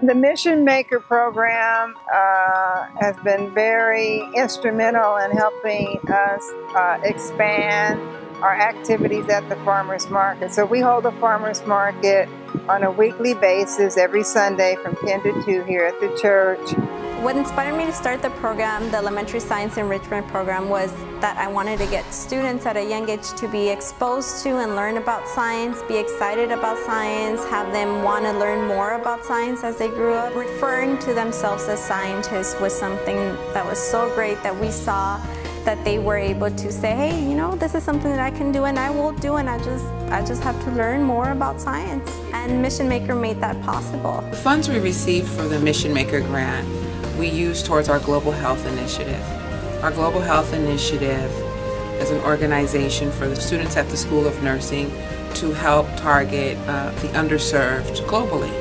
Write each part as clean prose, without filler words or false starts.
The Mission Maker program has been very instrumental in helping us expand our activities at the farmers market. So we hold a farmers market on a weekly basis every Sunday from 10 to 2 here at the church. What inspired me to start the program, the Elementary Science Enrichment Program, was that I wanted to get students at a young age to be exposed to and learn about science, be excited about science, have them want to learn more about science as they grew up. Referring to themselves as scientists was something that was so great that we saw that they were able to say, hey, you know, this is something that I can do and I will do, and I just have to learn more about science. And Mission Maker made that possible. The funds we received for the Mission Maker grant we use towards our Global Health Initiative. Our Global Health Initiative is an organization for the students at the School of Nursing to help target the underserved globally.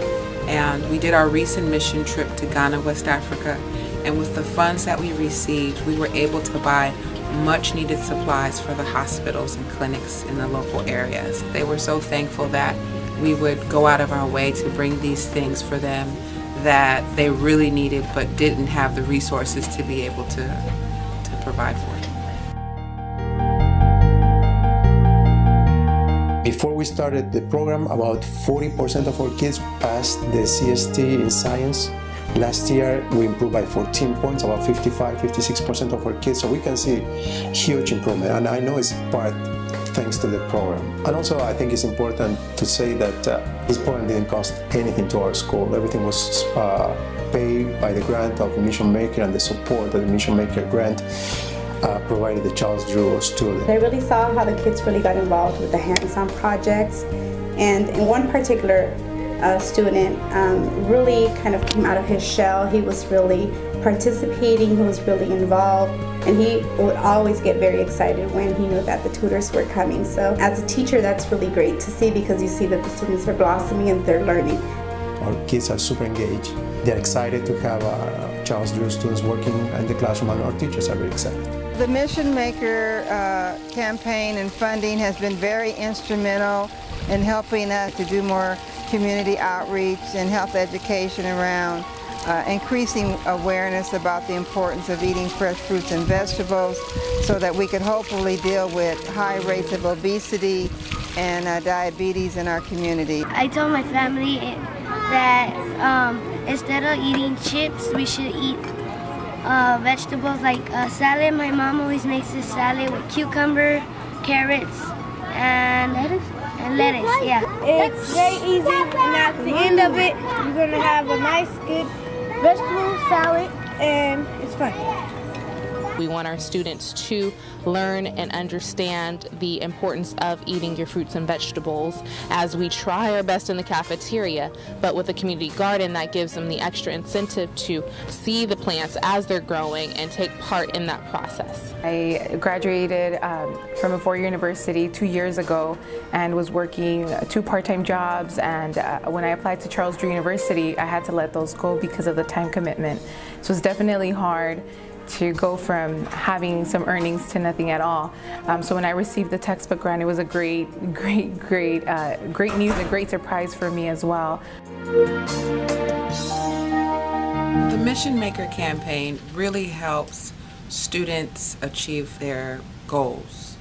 And we did our recent mission trip to Ghana, West Africa, and with the funds that we received, we were able to buy much needed supplies for the hospitals and clinics in the local areas. They were so thankful that we would go out of our way to bring these things for them that they really needed but didn't have the resources to be able to provide for it. Before we started the program, about 40% of our kids passed the CST in science. Last year we improved by 14 points, about 55–56% of our kids, so we can see huge improvement, and I know it's part thanks to the program. And also I think it's important to say that this program didn't cost anything to our school. Everything was paid by the grant of Mission Maker and the support that the Mission Maker grant provided the Charles Drew student. They really saw how the kids really got involved with the hands-on projects, and in one particular student really kind of came out of his shell. He was really participating, he was really involved, and he would always get very excited when he knew that the tutors were coming. So as a teacher, that's really great to see, because you see that the students are blossoming and they're learning. Our kids are super engaged. They're excited to have Charles Drew students working in the classroom, and our teachers are very excited. The Mission Maker campaign and funding has been very instrumental in helping us to do more community outreach and health education around increasing awareness about the importance of eating fresh fruits and vegetables, so that we could hopefully deal with high rates of obesity and diabetes in our community. I told my family that instead of eating chips, we should eat vegetables like salad. My mom always makes this salad with cucumber, carrots, and lettuce, yeah. It's very easy, and at the end of it, you're going to have a nice, good vegetable salad, and it's fun. We want our students to learn and understand the importance of eating your fruits and vegetables, as we try our best in the cafeteria, but with a community garden that gives them the extra incentive to see the plants as they're growing and take part in that process. I graduated from a four-year university 2 years ago and was working 2 part-time jobs, and when I applied to Charles Drew University, I had to let those go because of the time commitment. So it's definitely hard to go from having some earnings to nothing at all. So when I received the textbook grant, it was a great news, a great surprise for me as well. The Mission Maker campaign really helps students achieve their goals.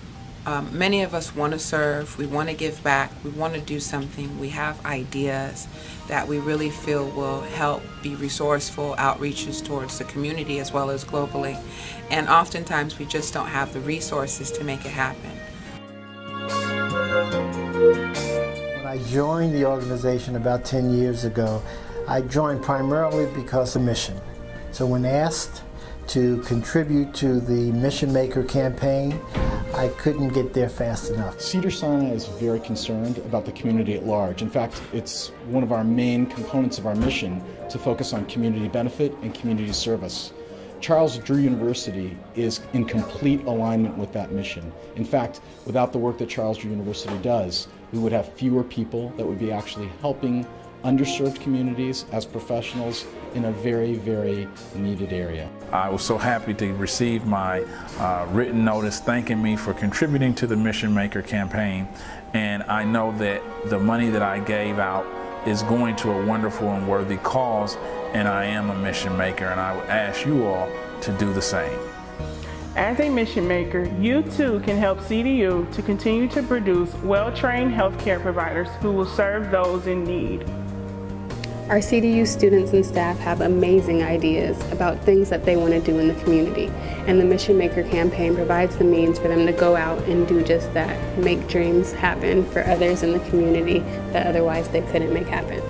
Many of us want to serve, we want to give back, we want to do something, we have ideas that we really feel will help be resourceful outreaches towards the community as well as globally. And oftentimes we just don't have the resources to make it happen. When I joined the organization about 10 years ago, I joined primarily because of mission. So when asked to contribute to the Mission Maker campaign, I couldn't get there fast enough. Cedars-Sinai is very concerned about the community at large. In fact, it's one of our main components of our mission to focus on community benefit and community service. Charles Drew University is in complete alignment with that mission. In fact, without the work that Charles Drew University does, we would have fewer people that would be actually helping underserved communities as professionals in a very, very needed area. I was so happy to receive my written notice thanking me for contributing to the Mission Maker campaign, and I know that the money that I gave out is going to a wonderful and worthy cause, and I am a mission maker, and I would ask you all to do the same. As a mission maker, you too can help CDU to continue to produce well-trained healthcare providers who will serve those in need. Our CDU students and staff have amazing ideas about things that they want to do in the community, and the Mission Maker campaign provides the means for them to go out and do just that, make dreams happen for others in the community that otherwise they couldn't make happen.